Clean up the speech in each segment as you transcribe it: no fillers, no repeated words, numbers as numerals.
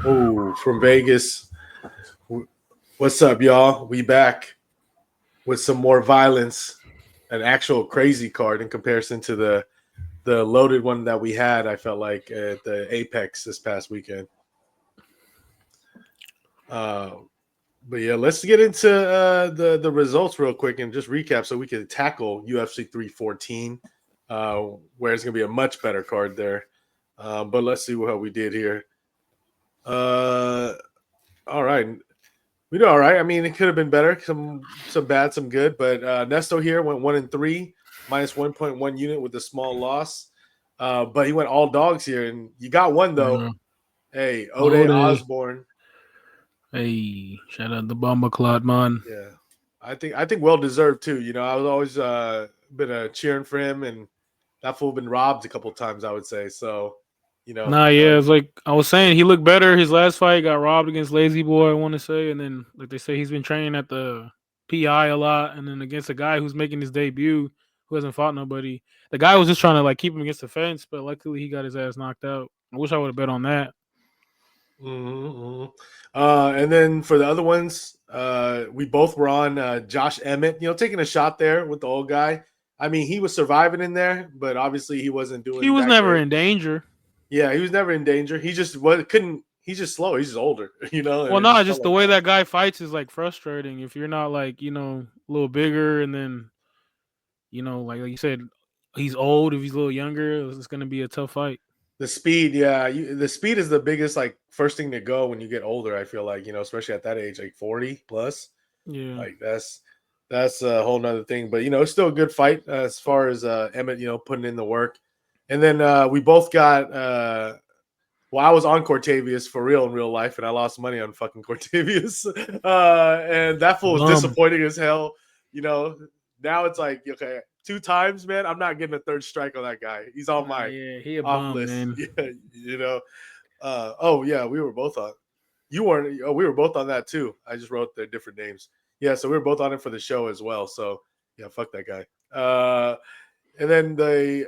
Oh, from Vegas. What's up, y'all? We back with some more violence, an actual crazy card in comparison to the loaded one that we had. I felt like at the Apex this past weekend. Uh, but yeah, let's get into the results real quick and just recap so we can tackle UFC 314, where it's gonna be a much better card there. But let's see what we did here. All right. We did all right. I mean, it could have been better. Some bad, some good. But Nesto here went 1-3, minus 1.1 unit with a small loss. But he went all dogs here, and you got one though. Hey, Ode Osborne. Hey, shout out the Bomber Clot, man. Yeah, I think well deserved too. You know, I was always been cheering for him, and that fool been robbed a couple times. I would say so. You know, It's like I was saying, he looked better. His last fight got robbed against Lazy Boy, I want to say, and then like they say, he's been training at the PI a lot, and then against a guy who's making his debut, who hasn't fought nobody. The guy was just trying to like keep him against the fence, but luckily he got his ass knocked out. I wish I would have bet on that. Mm-hmm. And then for the other ones, we both were on Josh Emmett, taking a shot there with the old guy. I mean, he was surviving in there, but obviously he wasn't doing He was that never great. in danger. Yeah, he was never in danger. He just couldn't. He's just slow. He's just older, Well, and it no, just just felt the like way that. that guy fights is like frustrating. If you're not like a little bigger, and then like you said, he's old. If he's a little younger, it's gonna be a tough fight. The speed, yeah, the speed is the biggest like first thing to go when you get older. I feel like especially at that age, like 40 plus. Yeah. Like that's a whole nother thing. But it's still a good fight as far as Emmett, putting in the work. And then we both got well, I was on Cortavius for real in real life, and I lost money on fucking Cortavius. And that fool was Bum. disappointing as hell. Now it's like, okay, 2 times, man. I'm not getting a third strike on that guy. He's on Nah, my yeah, he a off bum, list. man. Yeah, oh yeah, we were both on. You weren't. Oh, we were both on that too. I just wrote their different names. Yeah, so we were both on it for the show as well. So yeah, fuck that guy. And then the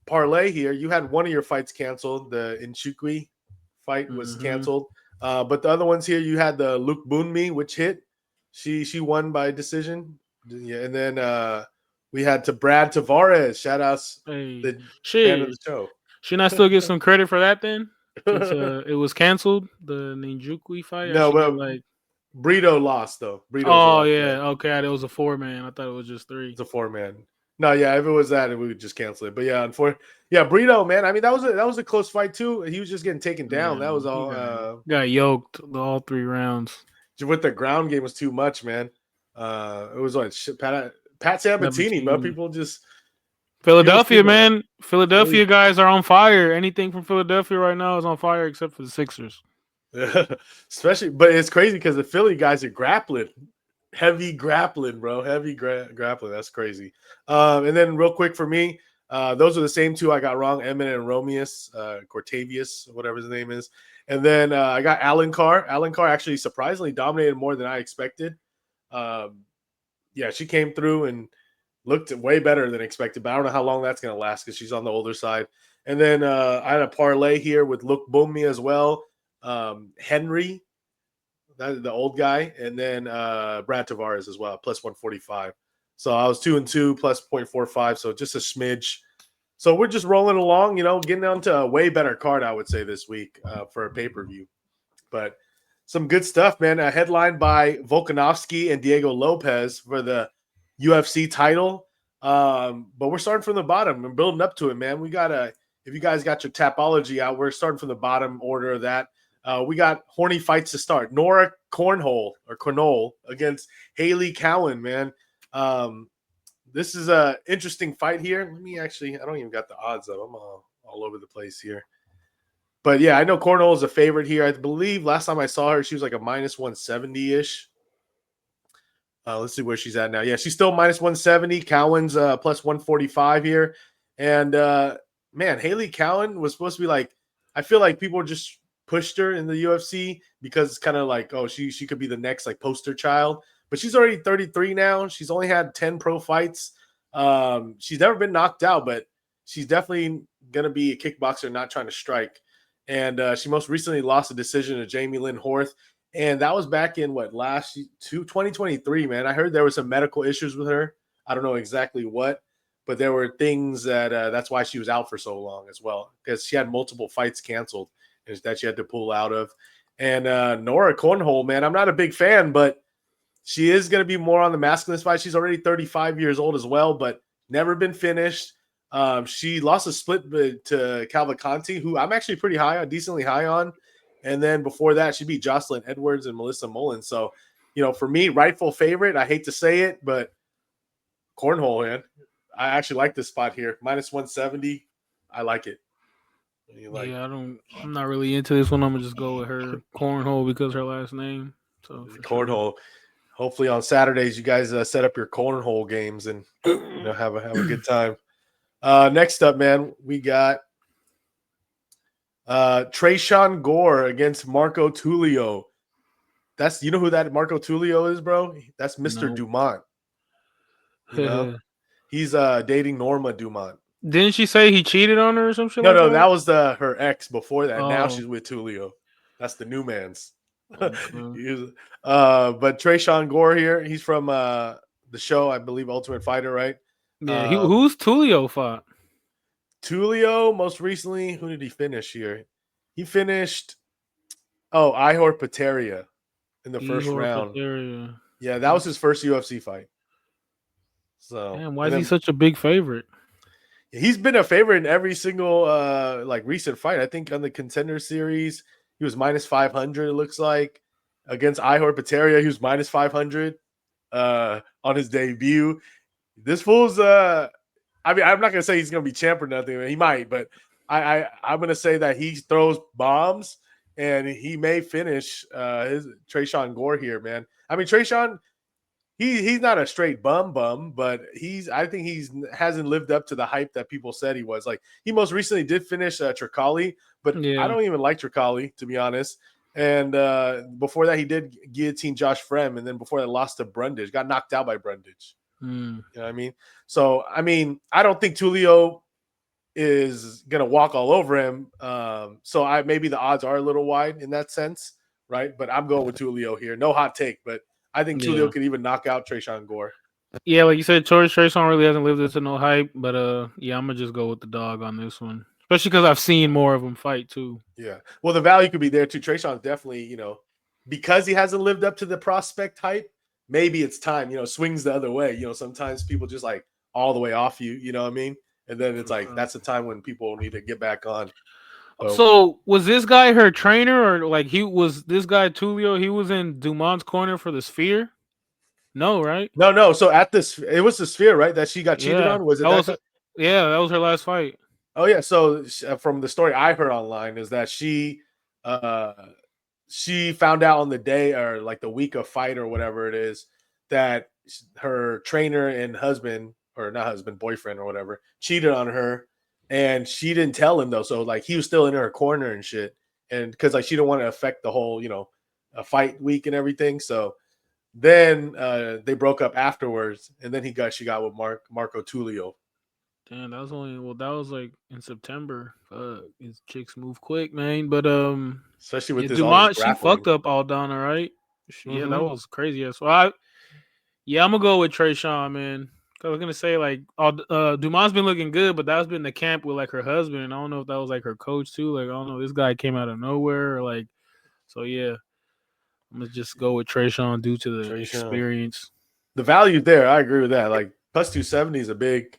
parlay here, you had one of your fights canceled. The Inchukwi fight was Mm-hmm. canceled. But the other ones here, you had the Luke Boonmi, which hit. She won by decision. Yeah, and then we had to Brad Tavares. Shout outs Hey, the fan of the shit. show. Should I still get some credit for that then? Since it was canceled, the Ninjukui fight, I No, should get but like. Brito lost though. Brito's Oh lost that. yeah, okay. It was a 4-man. I thought it was just three. It's a 4-man. No, yeah, if it was that, we would just cancel it. But yeah, yeah, Brito, man. I mean, that was a close fight too. He was just getting taken down. Yeah, That was he all. got yoked all 3 rounds. With the ground game was too much, man. It was like Pat Sabatini, but Sabatini. people just Philadelphia, sleep on that. man. Philadelphia guys are on fire. Anything from Philadelphia right now is on fire except for the Sixers. Especially, but it's crazy because the Philly guys are grappling, heavy grappling, bro, heavy grappling. That's crazy. And then real quick for me, those are the same two I got wrong: Emmett and Romeus, Cortavius, whatever his name is. And then I got Alan Carr. Alan Carr actually surprisingly dominated more than I expected. Yeah, she came through and looked way better than expected, but I don't know how long that's going to last because she's on the older side. And then I had a parlay here with Luke Boomy as well. Henry, the old guy, and then Brad Tavares as well, plus 145. So I was 2-2 plus 0.45, so just a smidge. So we're just rolling along, getting down to a way better card, I would say, this week for a pay-per-view. But some good stuff, man. Headlined by Volkanovski and Diego Lopes for the UFC title. But we're starting from the bottom and building up to it, man. We got if you guys got your Tapology out, we're starting from the bottom order of that. We got horny fights to start. Nora Cornhole against Haley Cowan, man. This is a interesting fight here. Let me I don't even got the odds up. I'm all over the place here. But yeah, I know Cornhole is a favorite here. I believe last time I saw her, she was like a minus 170-ish. Let's see where she's at now. Yeah, she's still minus 170. Cowan's plus 145 here. And man, Haley Cowan was supposed to be like, I feel like people just pushed her in the UFC because it's kind of like, oh, she could be the next like poster child. But she's already 33 now. She's only had 10 pro fights. She's never been knocked out, but she's definitely gonna be a kickboxer, not trying to strike. and she most recently lost a decision to Jamie Lynn Horth, and that was back in 2023. Man, I heard there were some medical issues with her. I don't know exactly what, but there were things that's why she was out for so long as well, because she had multiple fights canceled that she had to pull out of. And Nora Cornhole, man, I'm not a big fan, but she is going to be more on the masculine fight. She's already 35 years old as well, but never been finished. She lost a split to Cavalcanti, who I'm actually pretty high on, decently high on. And then before that, she beat Jocelyn Edwards and Melissa Mullins. So, for me, rightful favorite. I hate to say it, but Cornhole, man. I actually like this spot here. Minus 170. I like it. I'm not really into this one. I'm gonna just go with her Cornhole because her last name. So Cornhole. Sure. Hopefully on Saturdays you guys set up your cornhole games and have a good time. Next up, man, we got Trayshawn Gore against Marco Tulio. That's who that Marco Tulio is, bro? That's Mr. Dumont. He's dating Norma Dumont. Didn't she say he cheated on her or something? No, that was her ex before that. Oh. Now she's with Tulio. That's the new man's. But Trayshawn Gore here, he's from the show, I believe, Ultimate Fighter, right? Yeah. Who's Tulio fought? Tulio, most recently, who did he finish here? He finished Ihor Pateria in the first round. Pateria. Yeah, that was his first UFC fight. So, damn, why is he such a big favorite? He's been a favorite in every single recent fight. I think on the Contender Series, he was minus 500, it looks like. Against Ihor Pateria, he was minus 500 on his debut. This fool's I'm not going to say he's going to be champ or nothing. He might, but I'm going to say that he throws bombs and he may finish his Trayshawn Gore here, man. I mean, Trayshawn, he's not a straight bum, but I think hasn't lived up to the hype that people said he was. Like, he most recently did finish Tricali, but I don't even like Tricali, to be honest. And before that, he did guillotine Josh Frem, and then before that, lost to Brundage, got knocked out by Brundage. You know what I mean? So, I mean, I don't think Tulio is going to walk all over him. So maybe the odds are a little wide in that sense, right? But I'm going with Tulio here. No hot take, but I think Tulio could even knock out Trayshawn Gore. Yeah, like you said, Trayshawn really hasn't lived up to no hype, but I'm gonna just go with the dog on this one, especially because I've seen more of him fight too. Yeah, well, the value could be there too. Trayshawn's definitely, because he hasn't lived up to the prospect hype. Maybe it's time, swings the other way. Sometimes people just like all the way off you. You know what I mean? And then it's like that's the time when people need to get back on. So was this guy her trainer, or like this guy Tulio? He was in Dumont's corner for the Sphere. No, right? No. So it was the Sphere, right? That she got cheated on. Was it? That was her last fight. Oh yeah. So from the story I heard online is that she found out on the day or like the week of fight or whatever it is that her trainer and boyfriend or whatever cheated on her, and she didn't tell him though. So like he was still in her corner and shit, and because like she didn't want to affect the whole a fight week and everything. So then they broke up afterwards, and then she got with Marco Tulio. Damn, that was like in September. His chicks move quick, man. But especially with Dumont, she fucked up Aldana, right? Yeah, that was crazy. So I'm gonna go with Trayshawn, man. I was gonna say like Dumont's been looking good, but that's been the camp with like her husband. And I don't know if that was like her coach too. Like I don't know, this guy came out of nowhere. Or, like, so yeah, I'm gonna just go with Trayshawn due to the experience. The value there, I agree with that. Like plus 270 is a big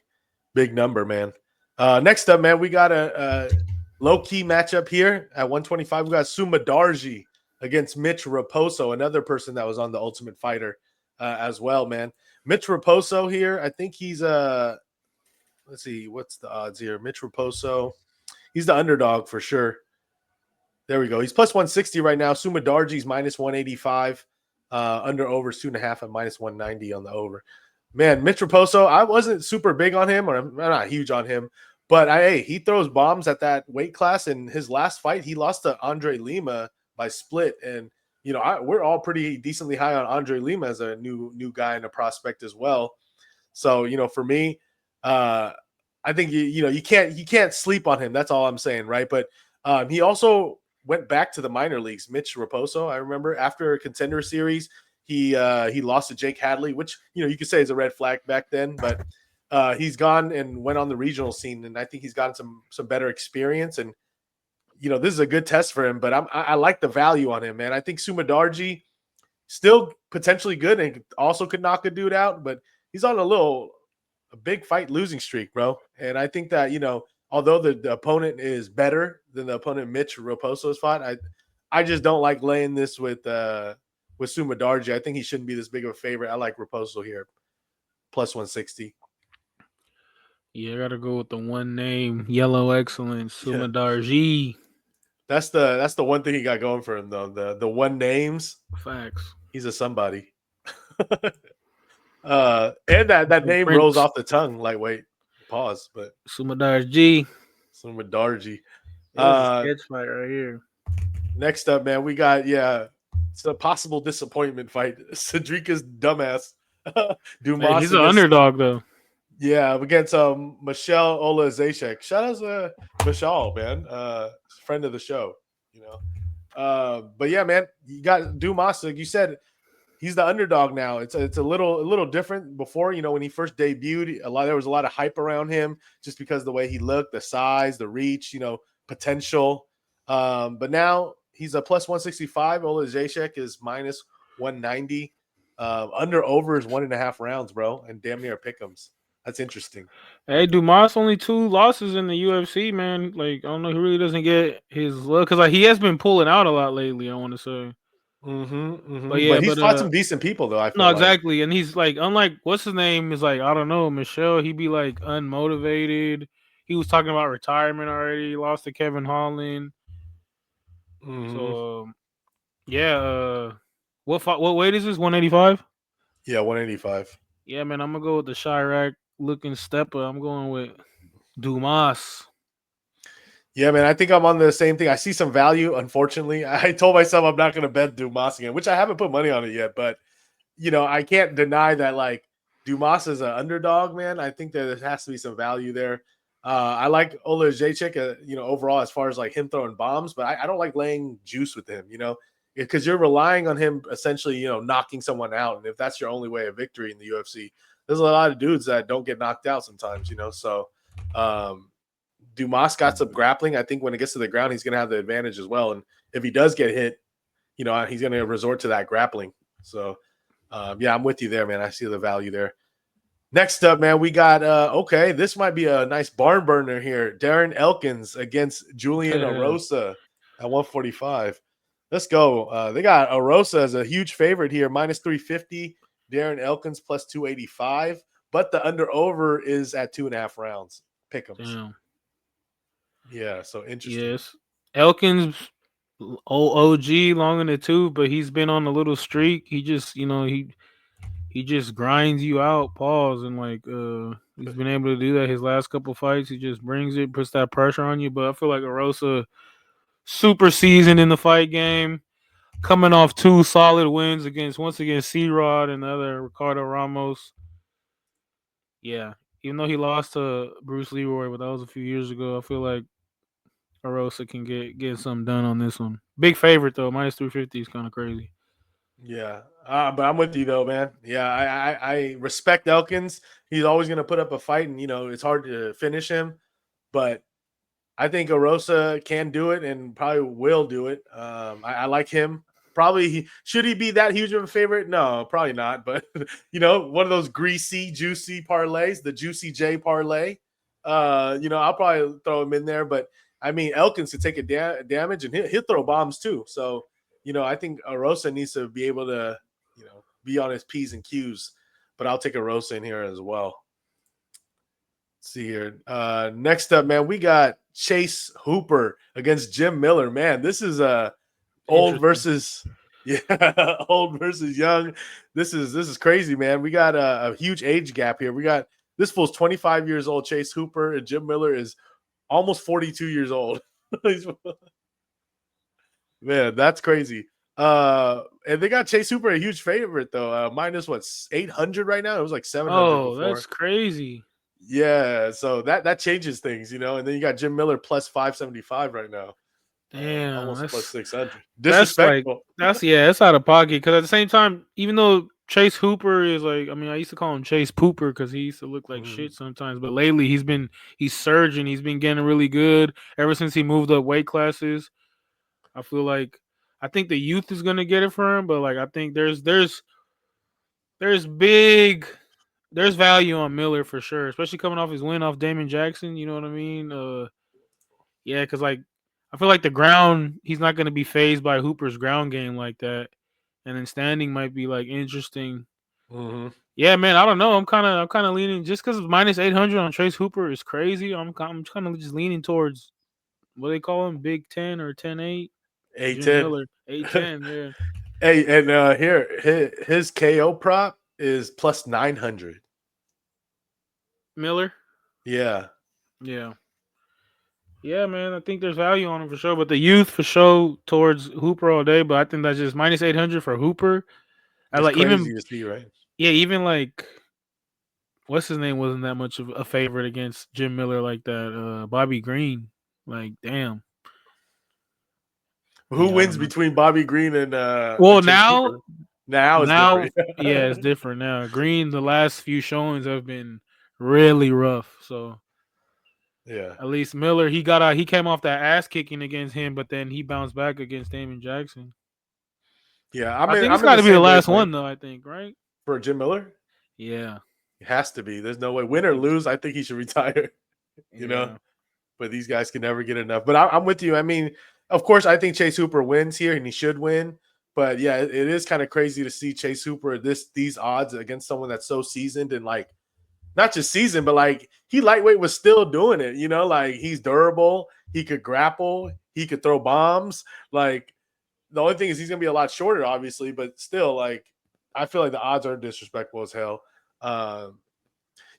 number, man. Next up, man, we got a low-key matchup here at 125. We got Sumadarji against Mitch Raposo, another person that was on the Ultimate Fighter as well, man. Mitch Raposo here, I think he's let's see, what's the odds here? Mitch Raposo, he's the underdog for sure. There we go. He's plus 160 right now. Sumadarji's minus 185. Under over 2.5 and minus 190 on the over. Man, Mitch Raposo, I wasn't super big on him, or I'm not huge on him, but he throws bombs at that weight class. In his last fight, he lost to Andre Lima by split, and we're all pretty decently high on Andre Lima as a new guy and a prospect as well. So for me, I think you can't sleep on him. That's all I'm saying, right? But He also went back to the minor leagues. Mitch Raposo, I remember after a Contender Series, he lost to Jake Hadley, which you could say is a red flag back then, but he's gone and went on the regional scene, and I think he's gotten some better experience. And this is a good test for him. But I like the value on him, man. I think Sumadarji still potentially good and also could knock a dude out, but he's on a big fight losing streak, bro. And I think that although the opponent is better than the opponent Mitch Raposo's fought, I just don't like laying this with Sumadarji. I think he shouldn't be this big of a favorite. I like Raposo here, plus 160. Yeah, I gotta go with the one name, Yellow Excellence, Yeah, Sumadarji. that's the one thing he got going for him though. The one names, Facts. he's a somebody. And that name rolls Prince off the tongue. Lightweight. Pause, but Sumadarji. Sumadarji. This is a sketch fight right here. Next up, man, we got it's a possible disappointment fight. Cedrica's dumbass. Dumas. Hey, he's an underdog though. Yeah, against Michelle Olazashek. Shout out to Michelle, man. Friend of the show, But yeah, man, you got Dumas. Like you said, he's the underdog now. It's a little different. Before, when he first debuted, there was a lot of hype around him just because of the way he looked, the size, the reach, potential. But now he's a plus 165. Ola Jacek is minus 190. Under over is 1.5 rounds, bro, and damn near pick'ems. That's interesting. Hey, Dumas only 2 losses in the UFC, man. Like, I don't know, he really doesn't get his look because he has been pulling out a lot lately. I want to say. But yeah, But he's fought some decent people though. I feel no, exactly, and he's like, unlike what's his name is like, I don't know, Michelle. He be like unmotivated. He was talking about retirement already. He lost to Kevin Holland. So yeah, what weight is this? 185. Yeah, 185. Yeah, man, I'm gonna go with the Chirac looking stepper. I'm going with Dumas. Yeah, man, I think I'm on the same thing. I see some value. Unfortunately, I told myself I'm not going to bet Dumas again, which I haven't put money on it yet. But I can't deny that like Dumas is an underdog, man. I think that there has to be some value there. I like Ola Jacek, overall as far as like him throwing bombs, but I don't like laying juice with him, because you're relying on him essentially, knocking someone out. And if that's your only way of victory in the UFC, there's a lot of dudes that don't get knocked out sometimes, So Dumas got some grappling. I think when it gets to the ground, he's going to have the advantage as well. And if he does get hit, he's going to resort to that grappling. So, yeah, I'm with you there, man. I see the value there. Next up, man, we got, this might be a nice barn burner here. Darren Elkins against Julian Arosa at 145. Let's go. They got Arosa as a huge favorite here, minus 350. Darren Elkins plus 285. But the under-over is at 2.5 rounds. Pick'ems. Damn. Yeah, so interesting. Yes, Elkins, OG long in the tooth, but he's been on a little streak. He just, he just grinds you out. Pause, and like, he's been able to do that his last couple fights. He just brings it, puts that pressure on you. But I feel like Arosa, super seasoned in the fight game, coming off 2 solid wins once against C-Rod and the other Ricardo Ramos. Yeah, even though he lost to Bruce Leroy, but that was a few years ago, I feel like Arosa can get something done on this one. Big favorite though, minus 350 is kind of crazy. Yeah, but I'm with you though, man. Yeah, I respect Elkins. He's always going to put up a fight, and it's hard to finish him. But I think Arosa can do it, and probably will do it. I like him. Probably should he be that huge of a favorite? No, probably not. But one of those greasy, juicy parlays, the Juicy J parlay. I'll probably throw him in there, but. I mean, Elkins could take a damage, and he'll throw bombs too. So, I think Arosa needs to be able to, be on his P's and Q's. But I'll take Arosa in here as well. Let's see here. Next up, man, we got Chase Hooper against Jim Miller. Man, this is old versus old versus young. This is crazy, man. We got a huge age gap here. We got this fool's 25 years old, Chase Hooper, and Jim Miller is almost 42 years old. Man, that's crazy. And they got Chase Hooper a huge favorite though. Minus 800 right now. It was like 700. Oh, before. That's crazy. Yeah, so that changes things, And then you got Jim Miller plus 575 right now. Damn, Almost plus 600. that's like Disrespectful. that's out of pocket. Because at the same time, even though Chase Hooper is like, I mean, I used to call him Chase Pooper because he used to look like Mhm. shit sometimes. But lately, he's surging. He's been getting really good ever since he moved up weight classes. I feel like I think the youth is gonna get it for him, but like I think there's big there's value on Miller for sure, especially coming off his win off Damon Jackson. You know what I mean? Yeah, because like I feel like the ground he's not gonna be phased by Hooper's ground game like that, and then standing might be like interesting. Mhm. Yeah, man, I don't know. I'm kind of leaning just because minus 800 on Trace Hooper is crazy. I'm kind of just leaning towards what they call him, Big 10 or 10-8. Jim 810. Miller, 8-10. Yeah, Hey, and here his KO prop is plus 900. Miller. Yeah. Yeah. Yeah, man, I think there's value on him for sure. But the youth for sure towards Hooper all day. But I think that's just minus 800 for Hooper. I It's like crazy even to see, right? yeah, even like what's his name wasn't that much of a favorite against Jim Miller like that. Bobby Green. Like, damn. Who Yeah, I wins don't know. between Bobby Green Well, and Chase Cooper? Now is now, different. yeah, it's different now. Green, the last few showings have been really rough. So Yeah. at least Miller, he came off that ass kicking against him, but then he bounced back against Damon Jackson. Yeah. I think it's I'm in got the to be the same last wavelength one though. I think, right? for Jim Miller. Yeah, It has to be. There's no way. I Win or think lose, so. I think he should retire. You know? Yeah. But these guys can never get enough. But I'm with you. I mean, of course, I think Chase Hooper wins here, and he should win. But yeah, it is kind of crazy to see Chase Hooper these odds against someone that's so seasoned and like not just seasoned, but like he lightweight was still doing it. You know, like he's durable, he could grapple, he could throw bombs. Like the only thing is he's gonna be a lot shorter, obviously, but still, like I feel like the odds are disrespectful as hell. Um,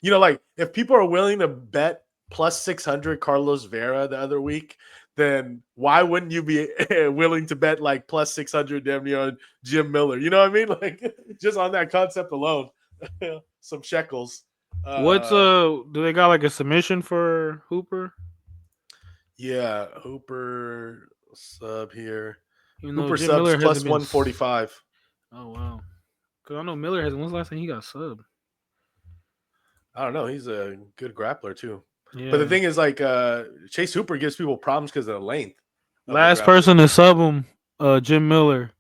you know, like if people are willing to bet plus 600 Carlos Vera the other week, then why wouldn't you be willing to bet like plus 600 damn near on Jim Miller? You know what I mean? Like just on that concept alone, some shekels. What's Uh, do they got like a submission for Hooper? yeah, Hooper sub here. Even though Hooper Jim subs Miller plus hasn't been. 145. Oh wow, because I know Miller hasn't. When's the last time he got subbed? I don't know. He's a good grappler too. But the Yeah, thing is, like Chase Hooper gives people problems because of the length of the last grappling. person to sub him, Jim Miller,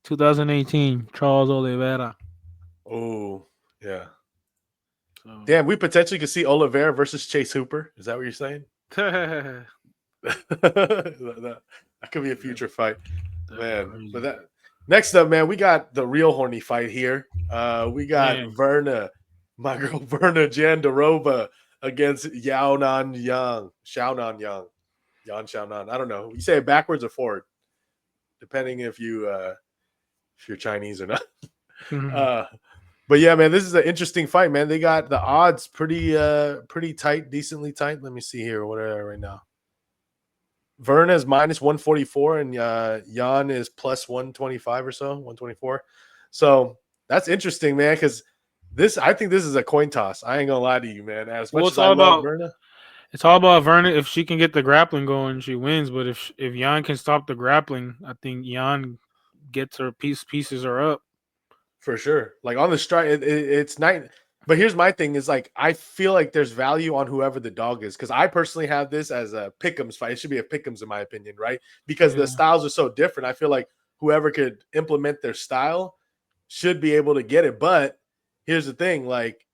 2018, Charles Oliveira. Oh, yeah. So Damn, we potentially could see Oliveira versus Chase Hooper. Is that what you're saying? that'd That could be a future fight, be man. But crazy. that next up, man, we got the real horny fight here. We got Dang. Verna, my girl Verna Jandarova against Yaonan Yang, Xiaonan Yang, Yan Xiaonan. I don't know. You say it backwards or forward, depending if you're Chinese or not. Uh, but yeah, man, this is an interesting fight, man. They got the odds pretty tight, decently tight. Let me see here. What are they right now? Verna is minus 144 and Jan is plus 125 or so, 124. So that's interesting, man, because I think this is a coin toss. I ain't gonna lie to you, man. As Well, much as I love Verna, it's all about Vernon. If she can get the grappling going, she wins. But if Jan can stop the grappling, I think Jan gets her pieces her up. for sure. Like on the strike, it's night. But here's my thing: is like I feel like there's value on whoever the dog is because I personally have this as a pick'ems fight. It should be a pick'ems in my opinion, right? Because the Yeah. styles are so different. I feel like whoever could implement their style should be able to get it. But here's the thing: like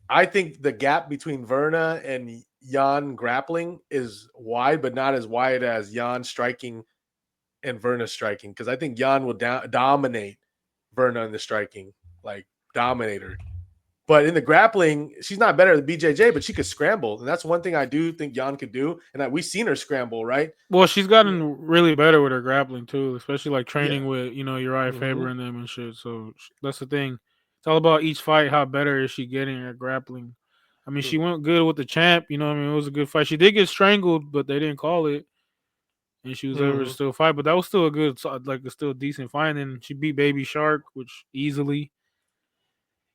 I think the gap between Verna and Jan grappling is wide, but not as wide as Jan striking and Verna striking. Because I think Jan will dominate Verna in the striking, like dominate her. But in the grappling, she's not better than BJJ, but she could scramble, and that's one thing I do think Jan could do. And we've seen her scramble, right? Well, she's gotten really better with her grappling too, especially like Yeah. training with Uriah Faber Mm-hmm. and them and shit. So that's the thing. It's all about each fight. How better is she getting at grappling? I mean, she went good with the champ. You know, what I mean, it was a good fight. She did get strangled, but they didn't call it, and she was able to Mm-hmm. still fight. But that was still a good, like a still decent fight. And she beat Baby Shark, which easily.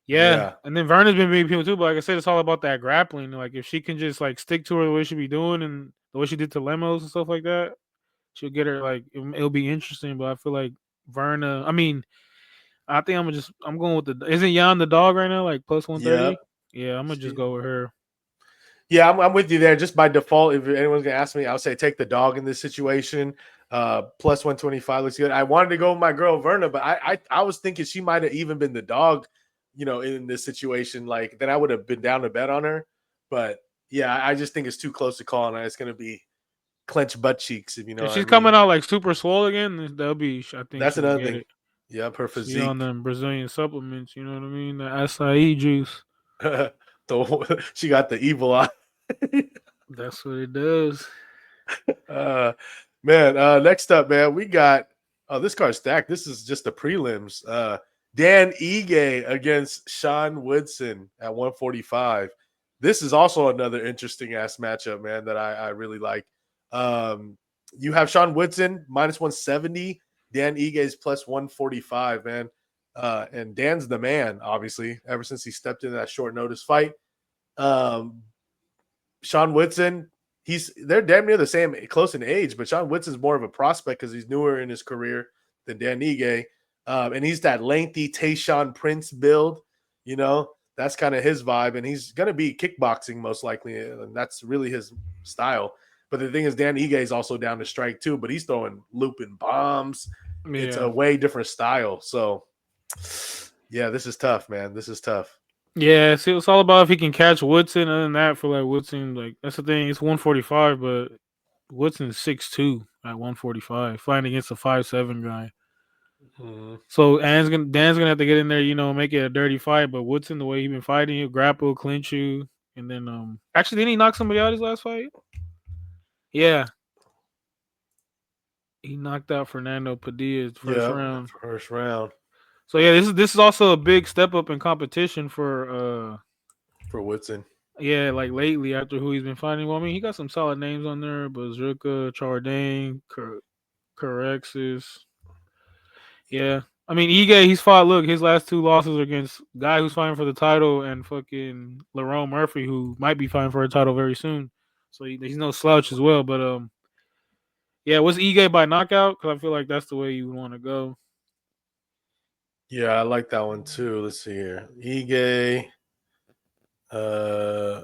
Yeah, Yeah. and then Verna's been beating people too. But like I said, it's all about that grappling. Like if she can just like stick to her the way she be doing and the way she did to Lemos and stuff like that, she'll get her like it'll be interesting. But I feel like Verna. I mean, I think I'm going with the. Isn't Jan the dog right now like plus 130? Yep. Yeah, I'm gonna just go with her. Yeah, I'm with you there. Just by default, if anyone's gonna ask me, I'll say take the dog in this situation. Plus 125 looks good. I wanted to go with my girl Verna, but I was thinking she might have even been the dog, in this situation. Like then I would have been down to bet on her. But yeah, I just think it's too close to call, and it's gonna be clenched butt cheeks, if you know If what I she's mean. coming out like super swole again, that'll be. I think That's she'll another get thing. it. Yeah, her She on physique. them Brazilian supplements. You know what I mean? The acai juice. She got the evil eye. That's what it does. Uh, man, next up, man, we got this card's stacked. This is just the prelims. Dan Ige against Sean Woodson at 145. This is also another interesting ass matchup, man, that I really like. You have Sean Woodson minus 170, Dan Ige is plus 145, man. And Dan's the man, obviously, ever since he stepped into that short notice fight. Um, Sean Woodson, they're damn near the same, close in age, but Sean Woodson's more of a prospect because he's newer in his career than Dan Ige. And he's that lengthy Tayshaun Prince build, that's kind of his vibe. And he's going to be kickboxing most likely. And that's really his style. But the thing is, Dan Ige is also down to strike too, but he's throwing looping bombs. It's Yeah. a way different style. So, yeah, this is tough, man. This is tough. Yeah, see, it's all about if he can catch Woodson. Other than that, for like Woodson, like that's the thing. It's 145, but Woodson's 6'2" at 145, fighting against a 5'7" guy. Mhm. So Dan's gonna have to get in there, make it a dirty fight. But Woodson, the way he been fighting, he'll grapple, clinch you, and then actually didn't he knock somebody out his last fight? Yeah, he knocked out Fernando Padilla first Yeah, round. first round So yeah, this is also a big step up in competition for for Woodson. yeah, like lately after who he's been fighting. Well, I mean, he got some solid names on there: Bazooka, Chardane, Corexis. Yeah, I mean, Ige, he's fought. Look, his last two losses are against guy who's fighting for the title and fucking Lerone Murphy, who might be fighting for a title very soon. So he's no slouch as well. But yeah, was Ige by knockout? Because I feel like that's the way you want to go. Yeah, I like that one too. Let's see here. Ige. I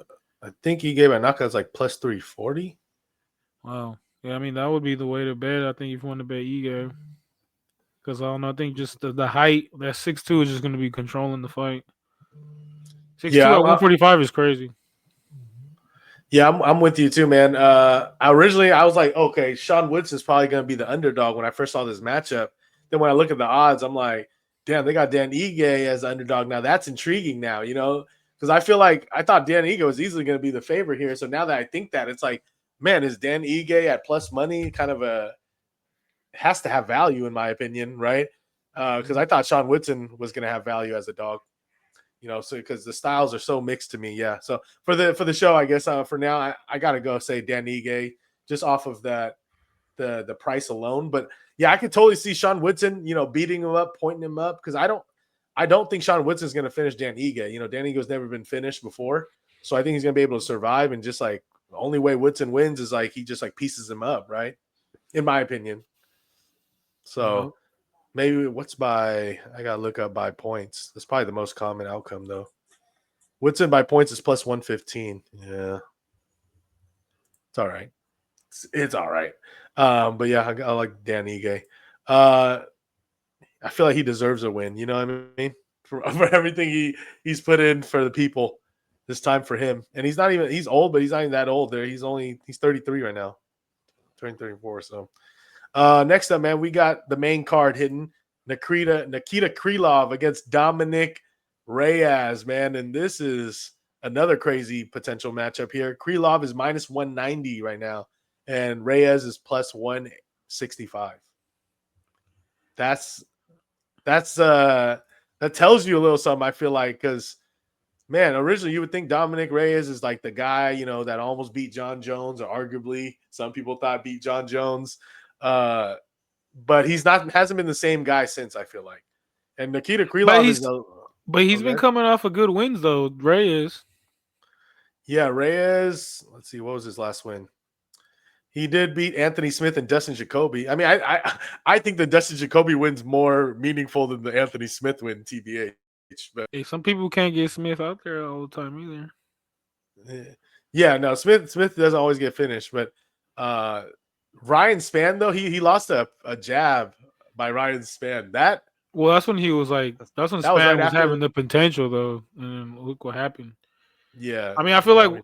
think Ige by knockout is like plus 340. Wow. Yeah, I mean that would be the way to bet. I think if you want to bet Ige. Because I don't know. I think just the height, that 6'2" is just going to be controlling the fight. 6'2" Yeah, at 145 is crazy. yeah, I'm with you too, man. Originally I was like, okay, Sean Woodson's probably going to be the underdog when I first saw this matchup. Then when I look at the odds, I'm like, damn, they got Dan Ige as the underdog. Now that's intriguing now, because I feel like I thought Dan Ige was easily going to be the favorite here. So now that I think that, it's like, man, is Dan Ige at plus money kind of has to have value in my opinion, right? Because I thought Sean Woodson was going to have value as a dog, so because the styles are so mixed to me. Yeah. So for the show, I guess for now, I gotta go say Dan Ige just off of that the price alone. But yeah, I could totally see Sean Woodson, beating him up, pointing him up, because I don't think Sean Woodson's going to finish Dan Ige. Dan Ige's never been finished before, so I think he's going to be able to survive. And just like the only way Woodson wins is like he just like pieces him up, right? In my opinion. So Yep. maybe I gotta look up by points. That's probably the most common outcome though. Woodson by points is plus 115. Yeah. It's all right. It's all right. But yeah, I like Dan Ige. I feel like he deserves a win. You know what I mean? For everything he's put in for the people. This time for him. And he's old, but he's not even that old there. He's 33 right now. Turning 34. So next up, man, we got the main card hidden. Nikita Krylov against Dominic Reyes, man. And this is another crazy potential matchup here. Krylov is minus 190 right now, and Reyes is plus 165. That tells you a little something, I feel like, because man, originally you would think Dominic Reyes is like the guy, that almost beat John Jones, or arguably some people thought beat John Jones. But hasn't been the same guy since, I feel like. And Nikita But Krylov is he's but he's been okay. coming off of good wins though. Reyes. Yeah, Reyes. Let's see, what was his last win? He did beat Anthony Smith and Dustin Jacoby. I mean, I think the Dustin Jacoby win's more meaningful than the Anthony Smith win, TBH. But Hey, some people can't get Smith out there all the time either. yeah, no, Smith doesn't always get finished, but Ryan Spann though he lost a jab by Ryan Spann. Well, that's when he was like, that's when That was Span right was having after. the potential though, and then look what happened. Yeah, I mean, I feel like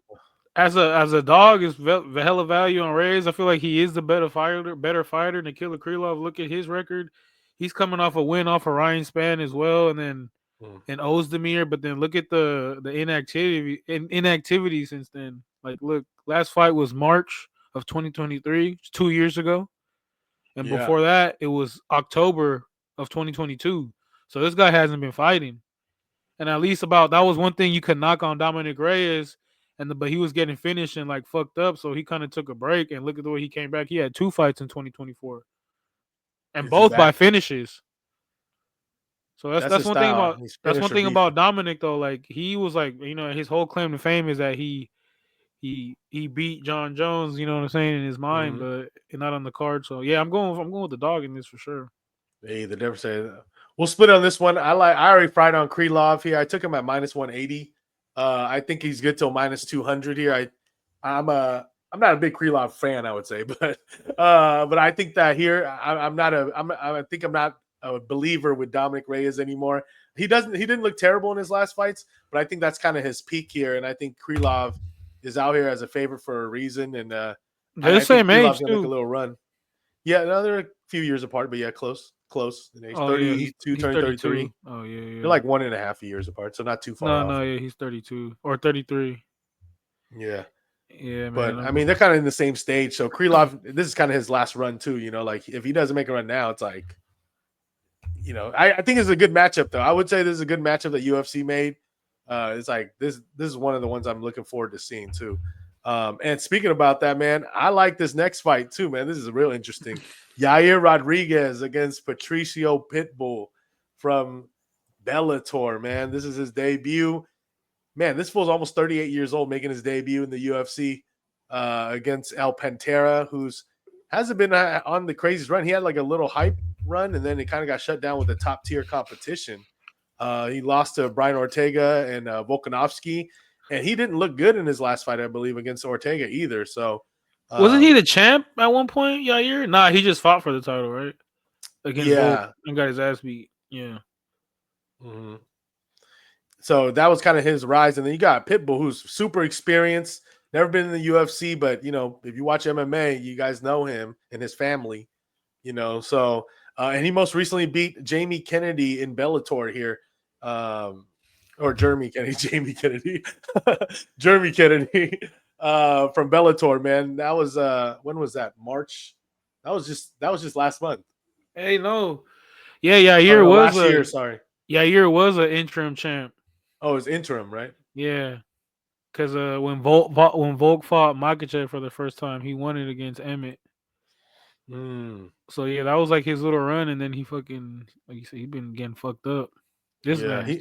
as a dog is hella value on Reyes. I feel like he is the better fighter than Killer Krylov. Look at his record; he's coming off a win off of Ryan Spann as well, and then and Ozdemir. But then look at the inactivity since then. Like, look, last fight was March of 2023, 2 years ago, and yeah, before that it was October of 2022. So this guy hasn't been fighting. And at least about that was one thing you could knock on Dominic Reyes, but he was getting finished and like fucked up, so he kind of took a break. And look at the way he came back. He had 2 fights in 2024, and is he both by back? finishes. So that's That's that's his one thing style. about He's that's one finisher thing beef. about Dominic though. Like he was like his whole claim to fame is that he beat John Jones. You know what I'm saying in his mind, Mm-hmm. but not on the card. So yeah, I'm going with the dog in this for sure. Hey, the difference. We'll split on this one. I already fried on Krylov here. I took him at minus 180. I think he's good till minus 200 here. I'm not a big Krylov fan, I would say, but I think that here I'm not a I think I'm not a believer with Dominic Reyes anymore. He didn't look terrible in his last fights, but I think that's kind of his peak here, and I think Krylov is out here as a favorite for a reason, and They're the I think same Krylov's age gonna make a too. little run. Yeah, no, they're a few years apart, but yeah, close in age. Oh yeah, he's 32, he's turning 32. 33. Oh yeah, They're yeah. like 1.5 years apart, so not too far No, off. no, yeah, he's 32 or 33. Yeah. Yeah, man. But I mean, they're kind of in the same stage. So Krylov, this is kind of his last run too. Like if he doesn't make a run now, it's like, I think it's a good matchup though. I would say this is a good matchup that UFC made. It's like this is one of the ones I'm looking forward to seeing too. And speaking about that, man, I like this next fight too, man. This is real interesting. Yair Rodriguez against Patricio Pitbull from Bellator, man. This is his debut. Man, this fool's almost 38 years old, making his debut in the UFC against El Pantera, who's hasn't been on the craziest run. He had like a little hype run, and then it kind of got shut down with the top tier competition. He lost to Brian Ortega and Volkanovski, and he didn't look good in his last fight, I believe, against Ortega either. So, Wasn't he the champ at one point, Yair? Nah, he just fought for the title, right? Against Volk yeah. and got his ass beat. Yeah. Mm-hmm. So that was kind of his rise. And then you got Pitbull, who's super experienced, never been in the UFC, but if you watch MMA, you guys know him and his family, So and he most recently beat Jamie Kennedy in Bellator here. Or Jeremy Kennedy, Jamie Kennedy, Jeremy Kennedy from Bellator, man. That was when was that? March. That was just last month. Hey, no. Yeah, Or no, last year, sorry. Yair was an interim champ. Oh, it was interim, right? Yeah. Because when Volk fought Makachev for the first time, he won it against Emmett. Mm. So yeah, that was like his little run, and then he fucking, like you said, he been getting fucked up. This Yeah, man.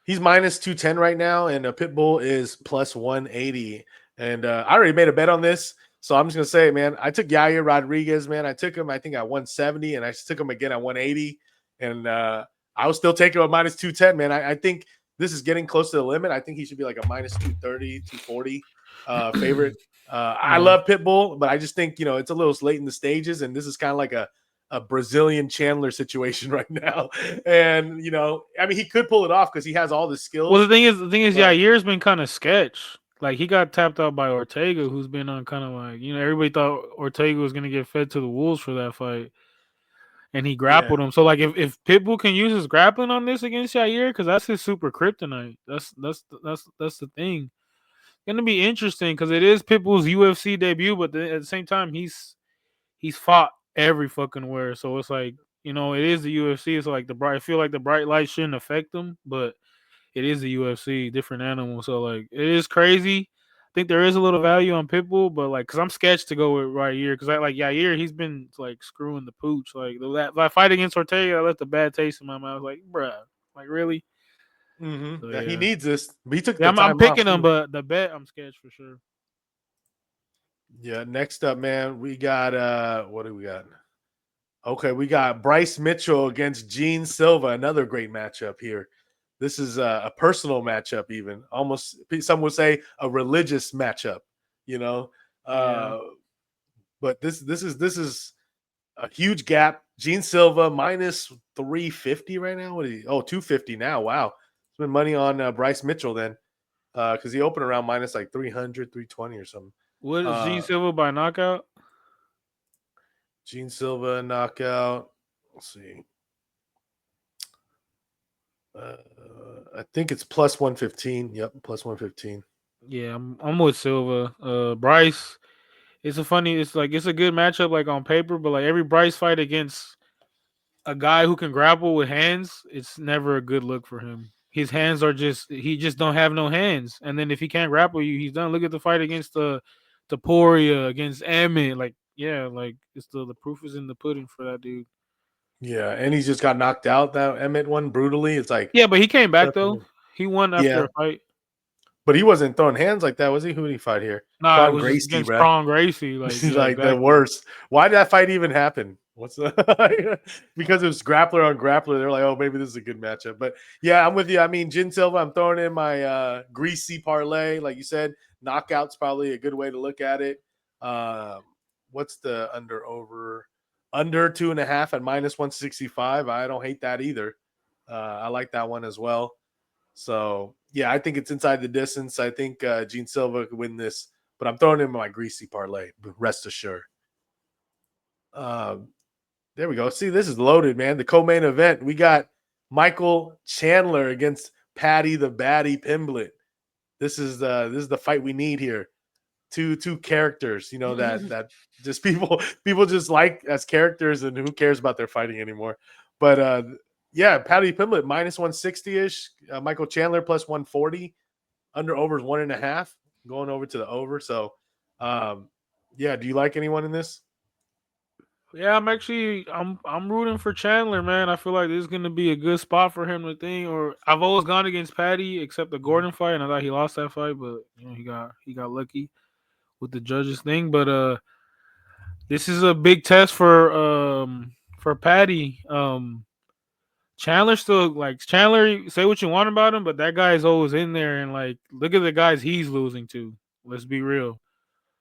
he's minus 210 right now, and Pitbull is plus 180. And I already made a bet on this, so I'm just gonna say, man, I took Yair Rodriguez, man. I took him, I think, at 170, and I took him again at 180, and I will still take him at minus 210, man. I think this is getting close to the limit. I think he should be like a minus 230, 240 favorite. I love Pitbull, but I just think it's a little late in the stages, and this is kind of like a Brazilian Chandler situation right now. And I mean, he could pull it off because he has all the skills. Well, the thing is, Yair's been kind of sketch. Like he got tapped out by Ortega, who's been on kind of like everybody thought Ortega was gonna get fed to the wolves for that fight, and he grappled him. So like if Pitbull can use his grappling on this against Yair, because that's his super kryptonite. That's the thing. Gonna be interesting because it is Pitbull's UFC debut, but at the same time he's fought every fucking where. So it's like it is the UFC. So like I feel like the bright light shouldn't affect them, but it is the UFC, different animal. So like it is crazy. I think there is a little value on Pitbull, but like, cause I'm sketched to go with Yair, cause I like Yair. He's been like screwing the pooch. Like that fight against Ortega, I left a bad taste in my mouth. Like, bruh, like really? Mm-hmm. So, Yeah, he yeah. needs this. But he took Yeah, the I'm time off picking him, too. but the bet I'm sketched for sure. Yeah. Next up, man, we got what do we got? Okay, we got Bryce Mitchell against Gene Silva. Another great matchup here. This is a personal matchup, even almost some would say a religious matchup. You know, Yeah. uh, but this is a huge gap. Gene Silva minus 350 right now. What is he? Oh, 250 now. Wow. It's been money on Bryce Mitchell then because he opened around minus like 300, 320 or something. What is Gene Uh, Silva by knockout? Gene Silva knockout. Let's see. Uh, I think it's plus 115. Yep, plus 115. Yeah, I'm with Silva. Bryce. It's a good matchup like on paper, but like every Bryce fight against a guy who can grapple with hands, it's never a good look for him. His hands are just he just don't have no hands. And then if he can't grapple you, he's done. Look at the fight against the Poria, against Emmett. Like, yeah, like it's the proof is in the pudding for that dude. Yeah, and he's just got knocked out that Emmett one brutally. It's like, Yeah, but he came back though. He won after yeah, a fight. but he wasn't throwing hands like that, was he? Who did he fight here? Nah, it Kron was just Gracie, against bruh. Kron Gracie. Like, He's yeah, like the exactly. worst. Why did that fight even happen? What's the because it was grappler on grappler. They're like, oh, maybe this is a good matchup. But yeah, I'm with you. I mean, Jin Silva, I'm throwing in my greasy parlay. Like you said, knockout's probably a good way to look at it. What's the under over? Under 2.5 at minus 165. I don't hate that either. I like that one as well. So yeah, I think it's inside the distance. I think Gene Silva could win this, but I'm throwing in my greasy parlay. Rest assured. Um, there we go. See, this is loaded, man. The co-main event. We got Michael Chandler against Patty the Batty Pimblett. This is the fight we need here. Two characters, that just people just like as characters, and who cares about their fighting anymore. But yeah, Patty Pimblett minus 160 ish. Michael Chandler plus 140. Under over is 1.5. Going over to the over. So, yeah. Do you like anyone in this? Yeah, I'm rooting for Chandler, man. I feel like this is gonna be a good spot for him to think. Or I've always gone against Patty, except the Gordon fight, and I thought he lost that fight, but he got lucky with the judges thing. But this is a big test for Patty. Chandler. Say what you want about him, but that guy is always in there, and like look at the guys he's losing to. Let's be real.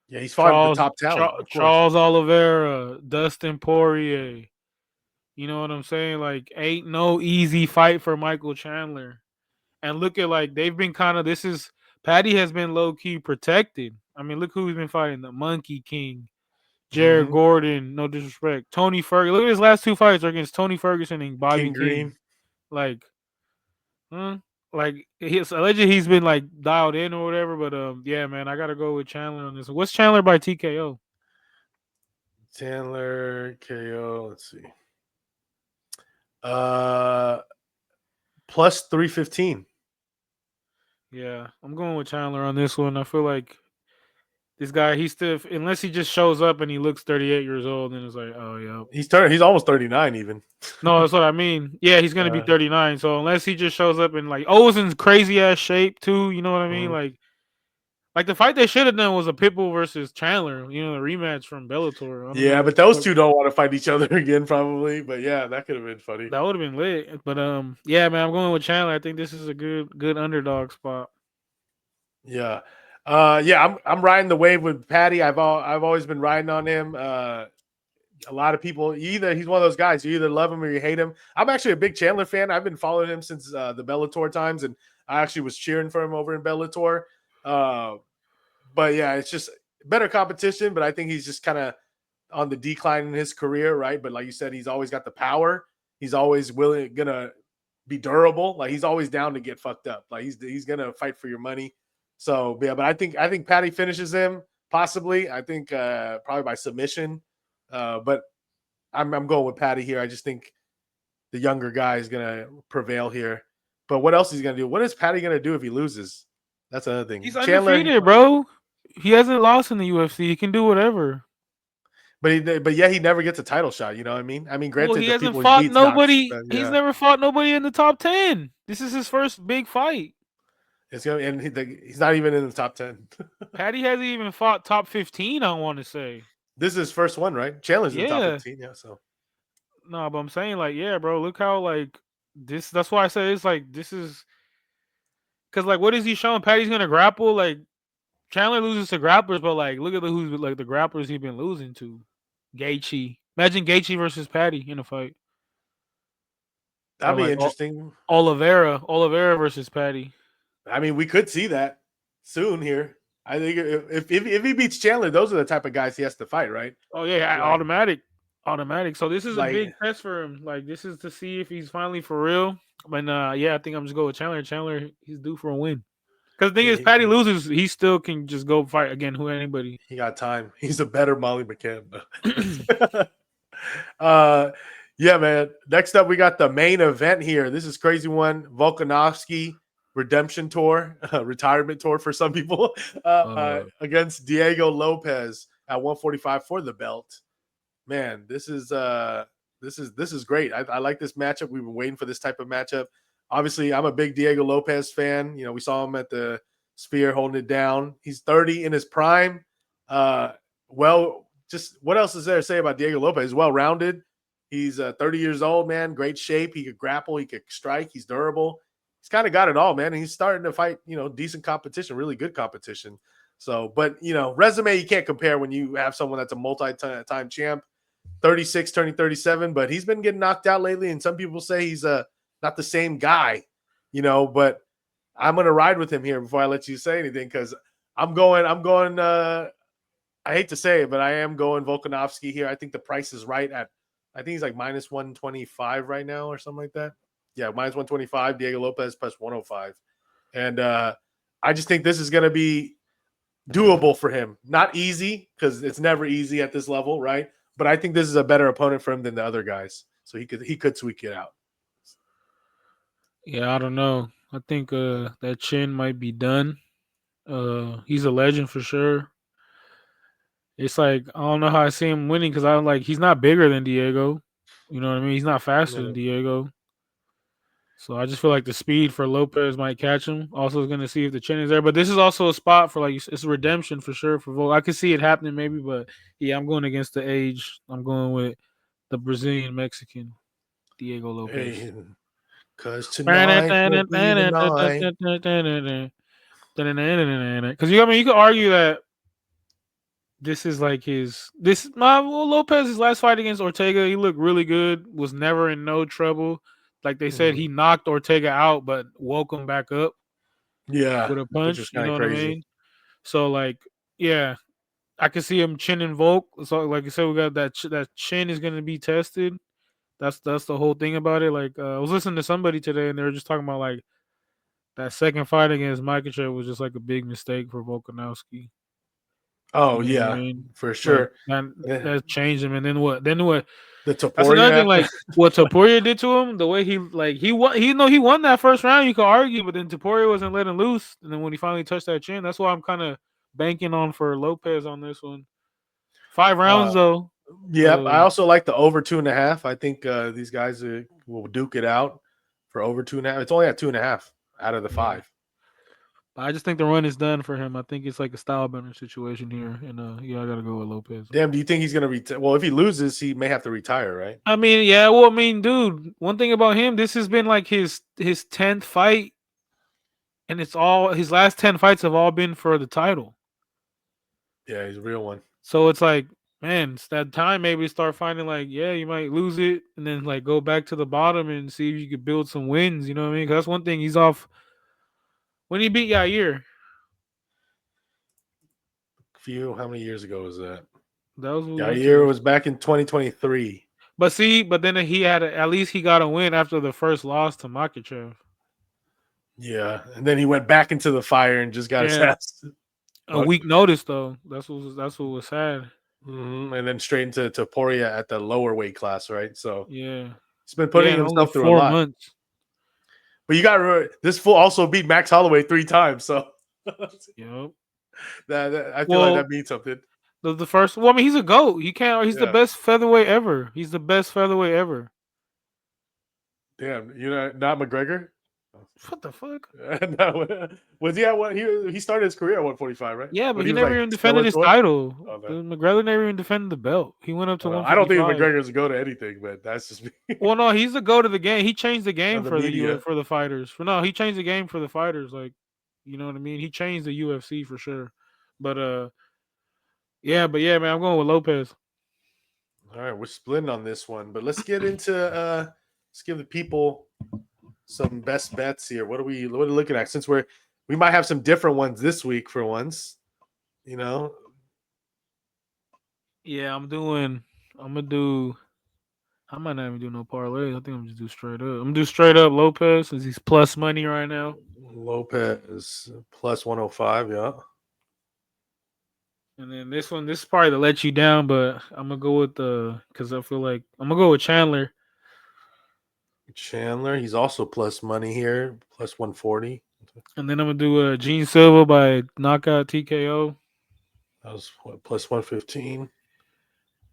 Yeah, he's fought the top talent, of course. Charles Oliveira, Dustin Poirier. You know what I'm saying? Like, ain't no easy fight for Michael Chandler. And look at like they've been kind of this is Patty has been low key protected. I mean, look who he's been fighting: the Monkey King, Jared Mm-hmm. Gordon. No disrespect, Tony Ferguson. Look at his last two fights are against Tony Ferguson and Bobby King King. Green. Like, hmm? Like he's allegedly he's been like dialed in or whatever. But yeah, man, I gotta go with Chandler on this. What's Chandler by TKO? Chandler KO. Let's see. Uh, plus 315. Yeah, I'm going with Chandler on this one. I feel like this guy, he's still unless he just shows up and he looks 38 years old, and it's like, oh yeah. He's almost 39 even. No, that's what I mean. Yeah, he's gonna be Uh, 39. So unless he just shows up in like O's in crazy ass shape too, you know what I mean? mhm. Like the fight they should have done was a Pitbull versus Chandler, you know, the rematch from Bellator. I don't Yeah, know. but those two don't want to fight each other again, probably. But yeah, that could have been funny. That would have been lit. But yeah, man, I'm going with Chandler. I think this is a good underdog spot. Yeah. Yeah, I'm riding the wave with Patty. I've always been riding on him. A lot of people either he's one of those guys, you either love him or you hate him. I'm actually a big Chandler fan. I've been following him since the Bellator times, and I actually was cheering for him over in Bellator. Uh, but yeah, it's just better competition, but I think he's just kind of on the decline in his career, right? But like you said, he's always got the power. He's always gonna be durable. Like he's always down to get fucked up. Like he's gonna fight for your money. So yeah, but I think Patty finishes him possibly. I think probably by submission. But I'm going with Patty here. I just think the younger guy is gonna prevail here. But what else is he gonna do? What is Patty gonna do if he loses? That's another thing. He's Chandler, undefeated, bro. He hasn't lost in the UFC. He can do whatever. but yeah, he never gets a title shot. You know what I mean? I mean, Well, granted, he the hasn't people he fought beats not. nobody. He's Yeah, never fought nobody in the top 10. This is his first big fight. It's gonna, and he's not even in the top 10. Patty hasn't even fought top 15. I want to say. This is his first one, right? Chandler's in the top Yeah, 15, yeah. So no, but I'm saying like, yeah, bro. Look how like this. That's why I said it's like this is because like what is he showing? Patty's gonna grapple. Like Chandler loses to grapplers, but like look at who's like the grapplers he's been losing to. Gaethje. Imagine Gaethje versus Patty in a fight, or that'd be like interesting. Oliveira versus Patty. I mean, we could see that soon here. I think if he beats Chandler, those are the type of guys he has to fight, right? Oh yeah, Like automatic. So this is a big like test for him. Like this is to see if he's finally for real. But yeah, I think I'm just going with Chandler. Chandler, he's due for a win. Because the thing is, Patty he, loses, he still can just go fight again. Who anybody? he got time. He's a better Molly McCann. uh, yeah, man. Next up, we got the main event here. This is crazy one. Volkanovski redemption tour, retirement tour for some people, against Diego Lopes at 145 for the belt. Man, this is great. I like this matchup. We've been waiting for this type of matchup. Obviously, I'm a big Diego Lopes fan. You know, we saw him at the Sphere holding it down. He's 30 in his prime. Well, just what else is there to say about Diego Lopes? He's well-rounded. He's 30 years old, man. Great shape. He could grapple. He could strike. He's durable. He's kind of got it all, man. And he's starting to fight, decent competition, really good competition. So, but, resume you can't compare when you have someone that's a multi-time champ, 36, turning 37, but he's been getting knocked out lately. And some people say he's not the same guy, but I'm going to ride with him here before I let you say anything. Cause I'm going, I hate to say it, but I am going Volkanovski here. I think the price is right I think he's like minus 125 right now or something like that. Yeah. Minus 125, Diego Lopes plus 105. And I just think this is going to be doable for him. Not easy because it's never easy at this level. Right. But I think this is a better opponent for him than the other guys. So he could squeak it out. Yeah, I don't know. I think that chin might be done. He's a legend for sure. It's like I don't know how I see him winning because I'm like he's not bigger than Diego. You know what I mean? He's not faster than Diego. So I just feel like the speed for Lopez might catch him. Also, going to see if the chin is there. But this is also a spot for like it's a redemption for sure for Volk. I could see it happening maybe, but yeah, I'm going against the age. I'm going with the Brazilian Mexican Diego Lopez. Hey, because tonight will be the night. Because you could argue that this is like Lopez's last fight against Ortega. He looked really good. Was never in no trouble. Like they said, he knocked Ortega out, but woke him back up. Yeah, With a which punch. was You kind know of what I crazy. mean? So like, yeah, I can see him chinning Volk. So like I said, we got that chin is going to be tested. That's the whole thing about it. Like I was listening to somebody today, and they were just talking about like that second fight against Makachev was just like a big mistake for Volkanovski. Oh You know what I yeah, mean? for Like sure. that changed him. And then what? Then what? The That's another thing. Topuria. Like what Topuria did to him, the way he won. He won that first round. You could argue, but then Topuria wasn't letting loose. And then when he finally touched that chin, that's why I'm kind of banking on for Lopez on this one. 5 rounds though. Yep. I also like the over 2.5. I think these guys will duke it out for over 2.5. It's only at 2.5 out of the 5. I just think the run is done for him. I think it's like a style bender situation here, and I gotta go with Lopez. Damn, do you think he's gonna retire? Well, if he loses, he may have to retire, right? I mean, yeah. Well, I mean, dude. One thing about him, this has been like his 10th fight, and it's all his last 10 fights have all been for the title. Yeah, he's a real one. So it's like, man, it's that time maybe to start finding like, yeah, you might lose it, and then like go back to the bottom and see if you could build some wins. You know what I mean? Because that's one thing he's off. When he beat Yair, How many years ago was that? that was Yair was back in 2023. But then he had at least he got a win after the first loss to Makachev. Yeah, and then he went back into the fire and just got his ass. A week notice though. That's what was sad. Mm-hmm. And then straight into Topuria at the lower weight class, right? So yeah, he's been putting only himself through 4 a lot. months. But you got this fool also beat Max Holloway 3 times, so Yep. I feel like that means something. The first, well, I mean, he's a GOAT. He's the best featherweight ever. He's the best featherweight ever. Damn, not McGregor? What the fuck? No, was he at what? He started his career at 145, right? Yeah, but When he he was never like even defended his Bellator. title. Oh, no. McGregor never even defended the belt. He went up to I don't think 155. McGregor's go to anything, but that's just me. Well, no, he's the go to the game. He changed the game On the for the media. for the fighters. He changed the game for the fighters. Like, you know what I mean? He changed the UFC for sure. But yeah, man, I'm going with Lopez. All right, we're splitting on this one, but let's get into let's give the people some best bets here. What are we looking at? Since we might have some different ones this week for once, you know. Yeah, I'm gonna do. I might not even do no parlays. I think I'm just do straight up. I'm gonna do straight up Lopez since he's plus money right now. Lopez plus 105, yeah. And then this is probably to let you down, but I'm gonna go with because I feel like I'm gonna go with Chandler. Chandler, he's also plus money here, plus 140. And then I'm gonna do Gene Silva by knockout TKO. That was plus 115.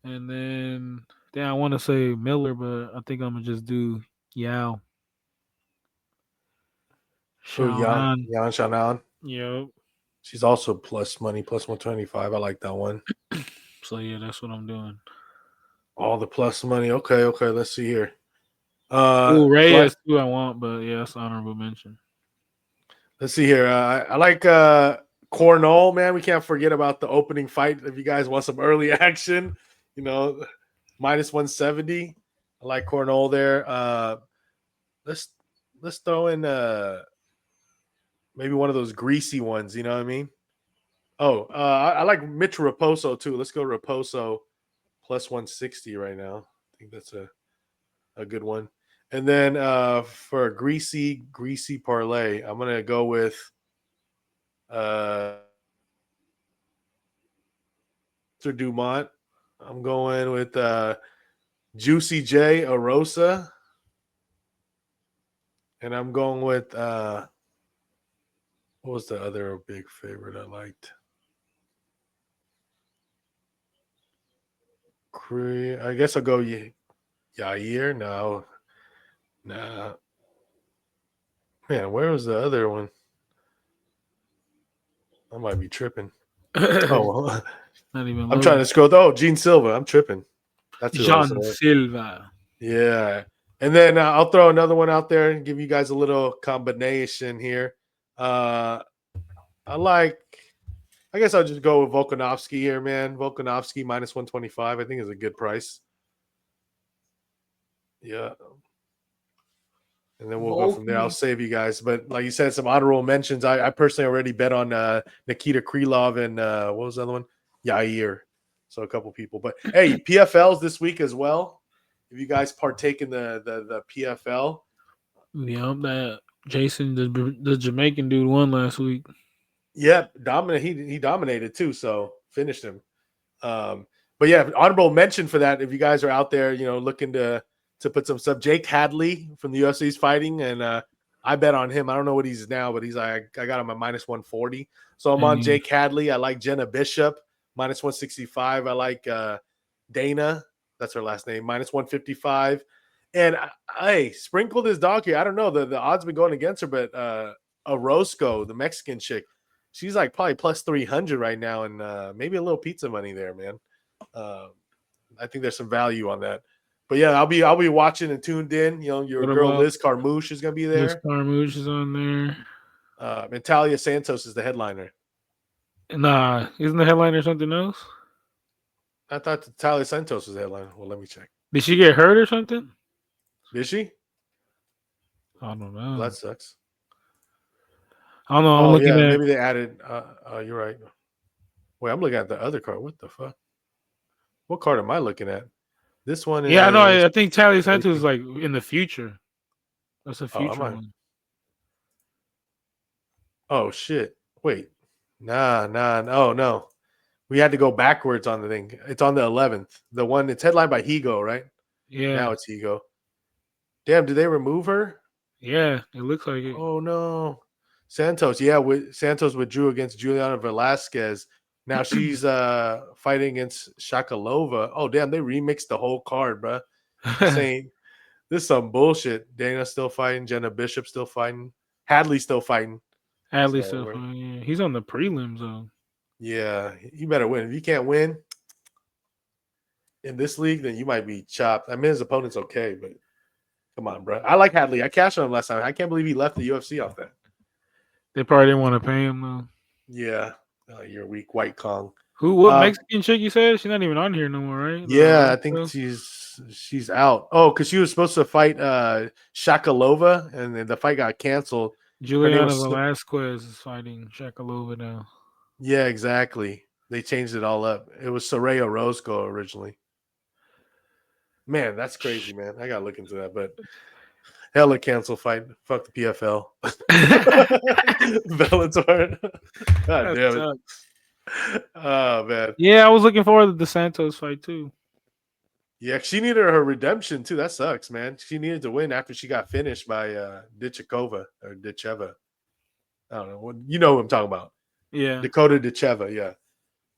And then I want to say Miller, but I think I'm gonna just do Yao. Oh, Xiaonan. Yan Shannon. Yep. She's also plus money, plus 125. I like that one. So yeah, that's what I'm doing. All the plus money. Okay. Let's see here. Reyes too I want, but yeah, that's honorable mention. Let's see here. I like Cornell, man. We can't forget about the opening fight. If you guys want some early action, minus 170. I like Cornell there. Let's throw in maybe one of those greasy ones. You know what I mean? Oh, I like Mitch Raposo too. Let's go Raposo plus 160 right now. I think that's a good one. And then for a greasy parlay, I'm gonna go with Mr. Dumont. I'm going with Juicy J Arosa. And I'm going with what was the other big favorite I liked? I guess I'll go Yair. No. Nah. Man, where was the other one? I might be tripping. Oh, not even. I'm trying to scroll. Oh, Gene Silva. I'm tripping. That's who Jean Silva. Yeah. And then I'll throw another one out there and give you guys a little combination here. I guess I'll just go with Volkanovski here, man. Volkanovski minus 125, I think is a good price. Yeah. And then we'll go from there. I'll save you guys. But like you said, some honorable mentions. I personally already bet on Nikita Krylov and what was the other one? Yair. So a couple people. But hey, PFLs this week as well. If you guys partake in the PFL. Yeah, that Jason, the Jamaican dude, won last week. Yep, he dominated too, so finished him. But yeah, honorable mention for that. If you guys are out there, looking to put some stuff. Jake Hadley from the UFC is fighting, and I bet on him. I don't know what he's now, but he's like I got him at minus 140. So I'm on Jake Hadley. I like Jenna Bishop minus 165. I like Dana. That's her last name, minus 155. And hey, sprinkle this dog here. I don't know. The odds been going against her, but Orozco, the Mexican chick, she's like probably plus 300 right now, and maybe a little pizza money there, man. I think there's some value on that. But yeah, I'll be watching and tuned in. Your girl Liz Carmouche is gonna be there. Liz Carmouche is on there. Natalia Santos is the headliner. Nah, isn't the headliner something else? I thought Natalia Santos was the headliner. Well, let me check. Did she get hurt or something? Did she? I don't know. Well, that sucks. I don't know. I'm looking at. Maybe they added. You're right. Wait, I'm looking at the other card. What the fuck? What card am I looking at? This one is. Yeah, I know. I think Natalia Santos is like in the future. That's a future one. Oh shit! Wait, nah. Oh no, we had to go backwards on the thing. It's on the 11th. The one it's headlined by Higo, right? Yeah. Now it's Higo. Damn, did they remove her? Yeah, it looks like it. Oh no, Santos. Yeah, Santos withdrew against Juliana Velasquez. Now she's fighting against Shakalova. Oh damn, they remixed the whole card, bro. Saying This is some bullshit. Dana's still fighting. Jenna Bishop still fighting. Hadley's still fighting. Hadley So, stuff. Yeah. He's on the prelims though. yeah, you better win. If you can't win in this league, then you might be chopped. I mean, his opponent's okay, but come on, bro. I like Hadley. I cashed on him last time. I can't believe he left the UFC off that. They probably didn't want to pay him though. Yeah, you're weak, White Kong. What Mexican chick you said? She's not even on here no more, right? Yeah, I think she's out. Oh, because she was supposed to fight Shakalova, and then the fight got canceled. Juliana Velasquez is fighting Shakalova now. Yeah, exactly. They changed it all up. It was Soraya Roscoe originally. Man, that's crazy, man. I gotta look into that, but hella cancel fight. Fuck the PFL. Bellator. God damn it. Oh man. Yeah, I was looking forward to the Santos fight too. Yeah, she needed her redemption too. That sucks, man. She needed to win after she got finished by Dichakova or Dicheva. I don't know. You know what I'm talking about. Yeah. Dakota Dicheva, yeah.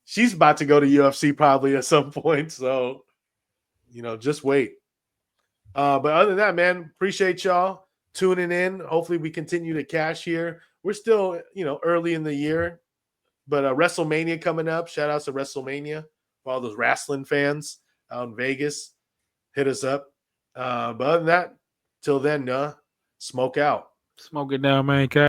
She's about to go to UFC probably at some point. So, just wait. But other than that, man, appreciate y'all tuning in. Hopefully we continue to cash here. We're still, early in the year. But WrestleMania coming up. Shout out to WrestleMania for all those wrestling fans out in Vegas. Hit us up. But other than that, till then, smoke out. Smoke it down, man.